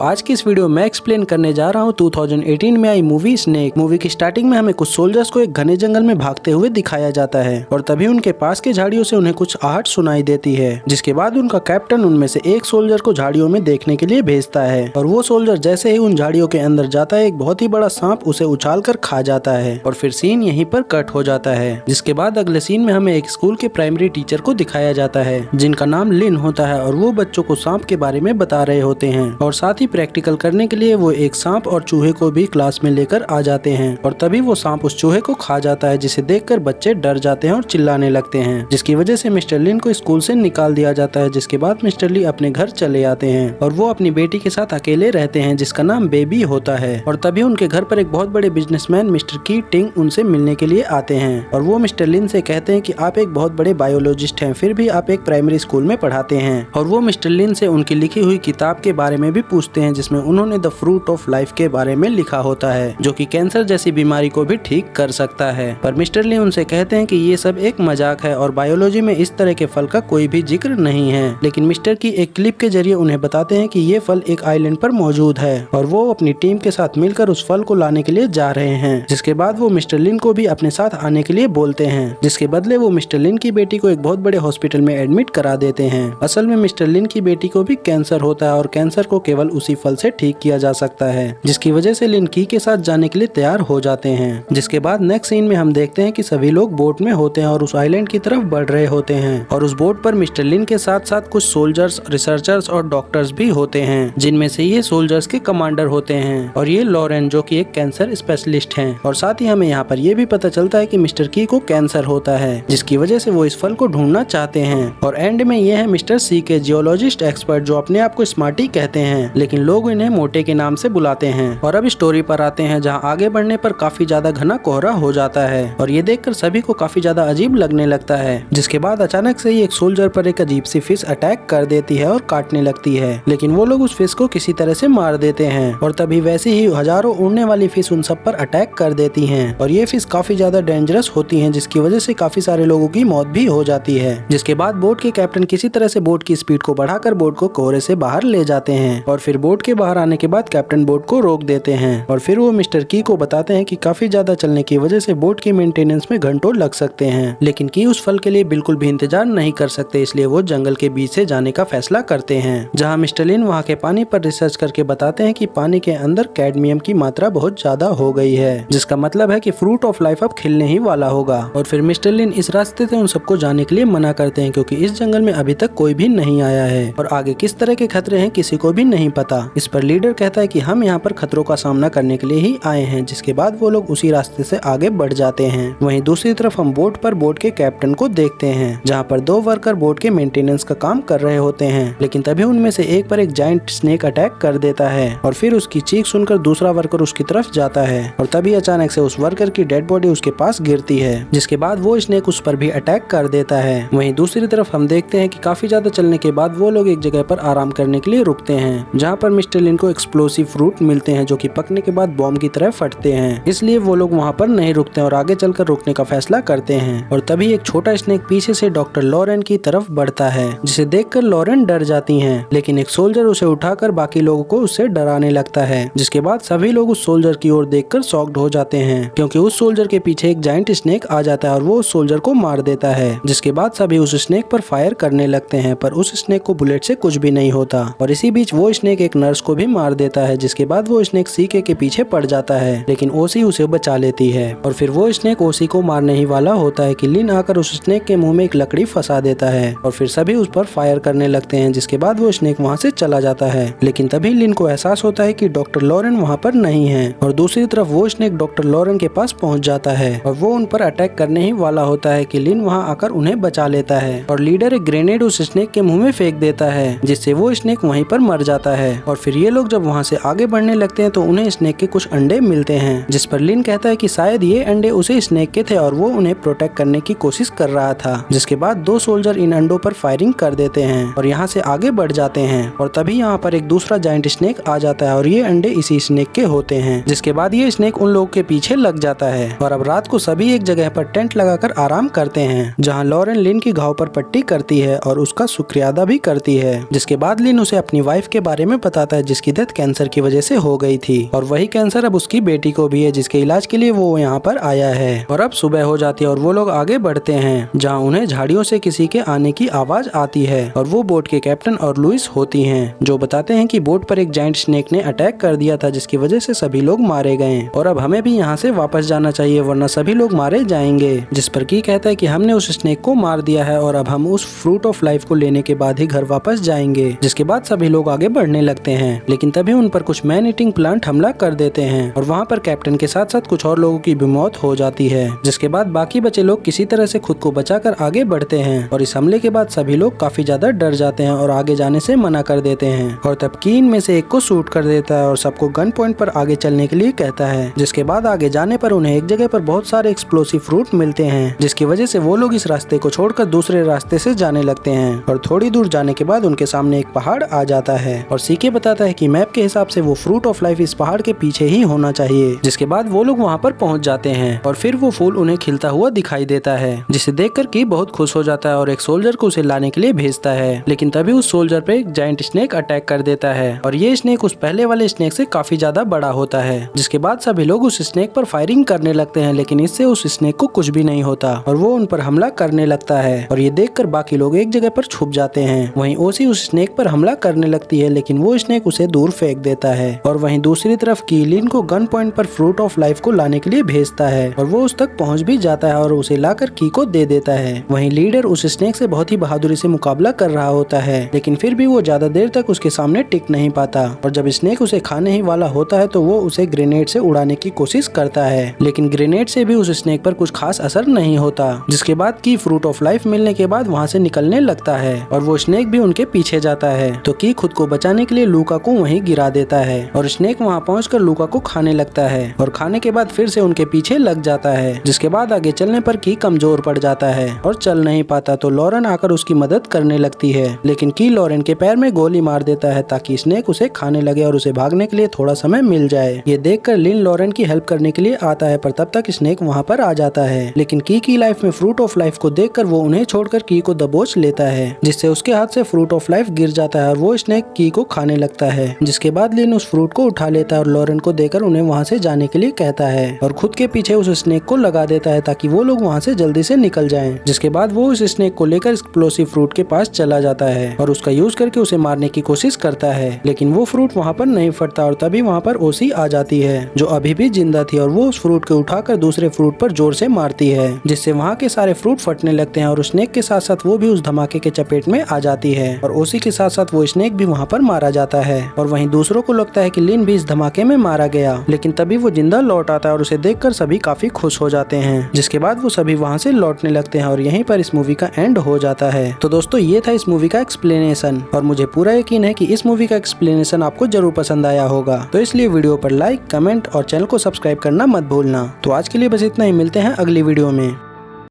आज की इस वीडियो में एक्सप्लेन करने जा रहा हूँ 2018 में आई मूवी स्नेक। मूवी की स्टार्टिंग में हमें कुछ सोल्जर्स को एक घने जंगल में भागते हुए दिखाया जाता है और तभी उनके पास के झाड़ियों से उन्हें कुछ आहट सुनाई देती है, जिसके बाद उनका कैप्टन उनमें से एक सोल्जर को झाड़ियों में देखने के लिए भेजता है और वो सोल्जर जैसे ही उन झाड़ियों के अंदर जाता है एक बहुत ही बड़ा सांप उसे उछाल कर खा जाता है और फिर सीन यहीं पर कट हो जाता है। जिसके बाद अगले सीन में हमें एक स्कूल के प्राइमरी टीचर को दिखाया जाता है जिनका नाम लिन होता है और वो बच्चों को सांप के बारे में बता रहे होते हैं और साथ ही प्रैक्टिकल करने के लिए वो एक सांप और चूहे को भी क्लास में लेकर आ जाते हैं और तभी वो सांप उस चूहे को खा जाता है, जिसे देखकर बच्चे डर जाते हैं और चिल्लाने लगते हैं, जिसकी वजह से मिस्टर लिन को स्कूल से निकाल दिया जाता है। जिसके बाद मिस्टर ली अपने घर चले आते हैं और वो अपनी बेटी के साथ अकेले रहते हैं जिसका नाम बेबी होता है और तभी उनके घर पर एक बहुत बड़े बिजनेसमैन मिस्टर की टिंग उनसे मिलने के लिए आते हैं और वो मिस्टर लिन से कहते हैं कि आप एक बहुत बड़े बायोलॉजिस्ट हैं, फिर भी आप एक प्राइमरी स्कूल में पढ़ाते हैं और वो मिस्टर लिन से उनकी लिखी हुई किताब के बारे में भी पूछते हैं जिसमें उन्होंने द फ्रूट ऑफ लाइफ के बारे में लिखा होता है जो कि कैंसर जैसी बीमारी को भी ठीक कर सकता है। पर मिस्टर ली उनसे कहते हैं कि ये सब एक मजाक है और बायोलॉजी में इस तरह के फल का कोई भी जिक्र नहीं है, लेकिन मिस्टर की एक क्लिप के जरिए उन्हें बताते हैं कि ये फल एक आइलैंड पर मौजूद है और वो अपनी टीम के साथ मिलकर उस फल को लाने के लिए जा रहे हैं। जिसके बाद वो मिस्टर लिन को भी अपने साथ आने के लिए बोलते हैं, जिसके बदले वो मिस्टर लिन की बेटी को एक बहुत बड़े हॉस्पिटल में एडमिट करा देते हैं। असल में मिस्टर लिन की बेटी को भी कैंसर होता है और कैंसर को केवल उसी फल से ठीक किया जा सकता है, जिसकी वजह से लिन की के साथ जाने के लिए तैयार हो जाते हैं। जिसके बाद नेक्स्ट सीन में हम देखते हैं कि सभी लोग बोट में होते हैं और उस आइलैंड की तरफ बढ़ रहे होते हैं और उस बोट पर मिस्टर लिन के साथ साथ कुछ सोल्जर्स, रिसर्चर्स और डॉक्टर्स भी होते हैं, जिनमें से ये सोल्जर्स के कमांडर होते हैं और ये लॉरेन जो कि एक कैंसर स्पेशलिस्ट हैं और साथ ही हमें यहाँ पर यह भी पता चलता है कि मिस्टर की को कैंसर होता है, जिसकी वजह से वो इस फल को ढूंढना चाहते हैं। और एंड में ये है मिस्टर सी के जियोलॉजिस्ट एक्सपर्ट जो अपने आप को स्मार्टी कहते हैं, लेकिन लोग इन्हें मोटे के नाम से बुलाते हैं। और अब स्टोरी पर आते हैं जहाँ आगे बढ़ने पर काफी ज्यादा घना कोहरा हो जाता है और ये देखकर सभी को काफी ज्यादा अजीब लगने लगता है। जिसके बाद अचानक से ही एक सोल्जर पर एक अजीब सी फिश अटैक कर देती है और काटने लगती है, लेकिन वो लोग उस फिश को किसी तरह से मार देते हैं और तभी वैसे ही हजारों उड़ने वाली फिश उन सब पर अटैक कर देती हैं और ये फिश काफी ज्यादा डेंजरस होती हैं, जिसकी वजह से काफी सारे लोगों की मौत भी हो जाती है। जिसके बाद बोट के कैप्टन किसी तरह से बोट की स्पीड को बढ़ाकर बोट को कोहरे से बाहर ले जाते हैं और फिर बोट के बाहर आने के बाद कैप्टन बोट को रोक देते हैं और फिर वो मिस्टर की को बताते हैं कि काफी ज्यादा चलने की वजह से बोट की मेंटेनेंस में घंटों लग सकते हैं, लेकिन की उस फल के लिए बिल्कुल भी इंतजार नहीं कर सकते, इसलिए वो जंगल के बीच से जाने का फैसला करते हैं। जहाँ मिस्टर लिन वहाँ के पानी पर रिसर्च करके बताते हैं कि पानी के अंदर कैडमियम की मात्रा बहुत ज्यादा हो गई है, जिसका मतलब है कि फ्रूट ऑफ लाइफ अब खिलने ही वाला होगा। और फिर मिस्टर लिन इस रास्ते से उन सबको जाने के लिए मना करते हैं क्योंकि इस जंगल में अभी तक कोई भी नहीं आया है और आगे किस तरह के खतरे हैं किसी को भी नहीं पता। इस पर लीडर कहता है कि हम यहाँ पर खतरों का सामना करने के लिए ही आए हैं। जिसके बाद वो लोग उसी रास्ते से आगे बढ़ जाते हैं। वहीं दूसरी तरफ हम बोट पर बोट के कैप्टन को देखते हैं जहाँ पर दो वर्कर बोट के मेंटेनेंस का काम कर रहे होते हैं, लेकिन तभी उनमें से एक पर एक जायंट स्नेक अटैक कर देता है और फिर उसकी चीख सुनकर दूसरा वर्कर उसकी तरफ जाता है और तभी अचानक से उस वर्कर की डेड बॉडी उसके पास गिरती है, जिसके बाद वो स्नेक उस पर भी अटैक कर देता है। वहीं दूसरी तरफ हम देखते हैं कि काफी ज्यादा चलने के बाद वो लोग एक जगह पर आराम करने के लिए रुकते हैं जहाँ पर मिस्टर लिन को एक्सप्लोसिव फ्रूट मिलते हैं जो कि पकने के बाद बॉम्ब की तरह फटते हैं, इसलिए वो लोग वहाँ पर नहीं रुकते और आगे चलकर रुकने का फैसला करते हैं। और तभी एक छोटा स्नेक पीछे से डॉक्टर लॉरेन की तरफ बढ़ता है, जिसे देखकर लॉरेन डर जाती हैं, लेकिन एक सोल्जर उसे उठाकर बाकी लोगों को उससे डराने लगता है। जिसके बाद सभी लोग उस सोल्जर की ओर देखकर शॉक्ड हो जाते हैं क्योंकि उस सोल्जर के पीछे एक जायंट स्नेक आ जाता है और वो उस सोल्जर को मार देता है। जिसके बाद सभी उस स्नेक पर फायर करने लगते हैं पर उस स्नेक को बुलेट से कुछ भी नहीं होता और इसी बीच वो स्नेक एक नर्स को भी मार देता है। जिसके बाद वो स्नेक सीके के पीछे पड़ जाता है, लेकिन ओसी उसे बचा लेती है और फिर वो स्नेक ओसी को मारने ही वाला होता है कि लिन आकर उस स्नेक के मुंह में एक लकड़ी फंसा देता है और फिर सभी उस पर फायर करने लगते हैं। जिसके बाद वो स्नेक वहाँ से चला जाता है, लेकिन तभी लिन को एहसास होता है कि डॉक्टर लॉरेन वहाँ पर नहीं है और दूसरी तरफ वो स्नेक डॉक्टर लॉरेन के पास पहुँच जाता है और वो उन पर अटैक करने ही वाला होता है कि लिन वहाँ आकर उन्हें बचा लेता है और लीडर एक ग्रेनेड उस स्नेक के मुंह में फेंक देता है, जिससे वो स्नेक वहीं पर मर जाता है। और फिर ये लोग जब वहाँ से आगे बढ़ने लगते हैं तो उन्हें स्नेक के कुछ अंडे मिलते हैं, जिस पर लिन कहता है कि शायद ये अंडे उसे स्नेक के थे और वो उन्हें प्रोटेक्ट करने की कोशिश कर रहा था। जिसके बाद दो सोल्जर इन अंडों पर फायरिंग कर देते हैं और यहाँ से आगे बढ़ जाते हैं और तभी यहाँ पर एक दूसरा जायंट स्नेक आ जाता है और ये अंडे इसी स्नेक के होते हैं। जिसके बाद ये स्नेक उन लोगों के पीछे लग जाता है और अब रात को सभी एक जगह पर टेंट लगाकर आराम करते हैं जहाँ लॉरेन लिन की घाव पर पट्टी करती है और उसका शुक्रिया अदा भी करती है। जिसके बाद लिन उसे अपनी वाइफ के बारे में बताता है जिसकी डेथ कैंसर की वजह से हो गई थी और वही कैंसर अब उसकी बेटी को भी है जिसके इलाज के लिए वो यहाँ पर आया है। और अब सुबह हो जाती है और वो लोग आगे बढ़ते हैं जहाँ उन्हें झाड़ियों से किसी के आने की आवाज आती है और वो बोट के कैप्टन और लुइस होती हैं जो बताते हैं कि बोट पर एक जायंट स्नेक ने अटैक कर दिया था जिसकी वजह से सभी लोग मारे गए और अब हमें भी यहाँ से वापस जाना चाहिए वरना सभी लोग मारे जाएंगे। जिस पर की कहता है कि हमने उस स्नेक को मार दिया है और अब हम उस फ्रूट ऑफ लाइफ को लेने के बाद ही घर वापस जाएंगे। जिसके बाद सभी लोग आगे बढ़ने लगते हैं लेकिन तभी उन पर कुछ मैन ईटिंग प्लांट हमला कर देते हैं और वहाँ पर कैप्टन के साथ साथ कुछ और लोगों की भी मौत हो जाती है। जिसके बाद बाकी बचे लोग किसी तरह से खुद को बचाकर आगे बढ़ते हैं और इस हमले के बाद सभी लोग काफी ज्यादा डर जाते हैं और आगे जाने से मना कर देते हैं और तब की इनमें से एक को शूट कर देता है और सबको गन पॉइंट पर आगे चलने के लिए कहता है। जिसके बाद आगे जाने पर उन्हें एक जगह पर बहुत सारे एक्सप्लोसिव फ्रूट मिलते हैं जिसकी वजह से वो लोग इस रास्ते को छोड़कर दूसरे रास्ते से जाने लगते हैं और थोड़ी दूर जाने के बाद उनके सामने एक पहाड़ आ जाता है और सीके बताता है कि मैप के हिसाब से वो फ्रूट ऑफ लाइफ इस पहाड़ के पीछे ही होना चाहिए। जिसके बाद वो लोग वहाँ पर पहुँच जाते हैं और फिर वो फूल उन्हें खिलता हुआ दिखाई देता है जिसे देखकर की बहुत खुश हो जाता है और एक सोल्जर को उसे लाने के लिए भेजता है। लेकिन तभी उस सोल्जर पे एक जायंट स्नेक अटैक कर देता है और ये स्नेक उस पहले वाले स्नेक से काफी ज्यादा बड़ा होता है। जिसके बाद सभी लोग उस स्नेक पर फायरिंग करने लगते हैं लेकिन इससे उस स्नेक को कुछ भी नहीं होता और वो उन पर हमला करने लगता है और ये देखकर बाकी लोग एक जगह पर छुप जाते हैं। वहीं ओसी उस स्नेक पर हमला करने लगती है लेकिन वो स्नेक उसे दूर फेंक देता है और वहीं दूसरी तरफ कीलिन को गन पॉइंट पर फ्रूट ऑफ लाइफ को लाने के लिए भेजता है और वो उस तक पहुंच भी जाता है और उसे लाकर की को दे देता है। वहीं लीडर उस स्नेक से बहुत ही बहादुरी से मुकाबला कर रहा होता है लेकिन फिर भी वो ज्यादा देर तक उसके सामने टिक नहीं पाता और जब स्नेक उसे खाने ही वाला होता है तो वो उसे ग्रेनेड से उड़ाने की कोशिश करता है लेकिन ग्रेनेड से भी उस स्नेक पर कुछ खास असर नहीं होता। जिसके बाद की फ्रूट ऑफ लाइफ मिलने के बाद वहाँ से निकलने लगता है और वो स्नेक भी उनके पीछे जाता है तो की खुद को बचाने के लिए लूका को वहीं गिरा देता है और स्नेक वहाँ पहुंचकर लूका को खाने लगता है और खाने के बाद फिर से उनके पीछे लग जाता है। जिसके बाद आगे चलने पर की कमजोर पड़ जाता है और चल नहीं पाता तो लॉरेन आकर उसकी मदद करने लगती है लेकिन की लॉरेन के पैर में गोली मार देता है ताकि स्नेक उसे खाने लगे और उसे भागने के लिए थोड़ा समय मिल जाए। ये देखकर लिन लॉरेन की हेल्प करने के लिए आता है पर तब तक स्नेक वहाँ पर आ जाता है लेकिन की लाइफ में फ्रूट ऑफ लाइफ को देखकर वो उन्हें छोड़कर की को दबोच लेता है जिससे उसके हाथ से फ्रूट ऑफ लाइफ गिर जाता है और वो स्नेक की को खाने लगता है। जिसके बाद लिन उस फ्रूट को उठा लेता है और लॉरेन को देकर उन्हें वहाँ से जाने के लिए कहता है और खुद के पीछे उस स्नेक को लगा देता है ताकि वो लोग वहाँ से जल्दी से निकल जाएं। जिसके बाद वो उस स्नेक को लेकर एक्सप्लोसिव फ्रूट के पास चला जाता है और उसका यूज करके उसे मारने की कोशिश करता है लेकिन वो फ्रूट वहाँ पर नहीं फटता और तभी वहाँ पर ओसी आ जाती है जो अभी भी जिंदा थी और वो उस फ्रूट को उठाकर दूसरे फ्रूट पर जोर से मारती है जिससे वहाँ के सारे फ्रूट फटने लगते हैं और उस स्नेक के साथ साथ वो भी उस धमाके के चपेट में आ जाती है और ओसी के साथ साथ वो स्नेक भी वहाँ पर मारा जाता है और वहीं दूसरों को लगता है कि लिन भी इस धमाके में मारा गया लेकिन तभी वो जिंदा लौट आता है और उसे देखकर सभी काफी खुश हो जाते हैं। जिसके बाद वो सभी वहाँ से लौटने लगते हैं और यहीं पर इस मूवी का एंड हो जाता है। तो दोस्तों ये था इस मूवी का एक्सप्लेनेशन और मुझे पूरा यकीन है कि इस मूवी का एक्सप्लेनेशन आपको जरूर पसंद आया होगा तो इसलिए वीडियो पर लाइक, कमेंट और चैनल को सब्सक्राइब करना मत भूलना। तो आज के लिए बस इतना ही, मिलते हैं अगली वीडियो में।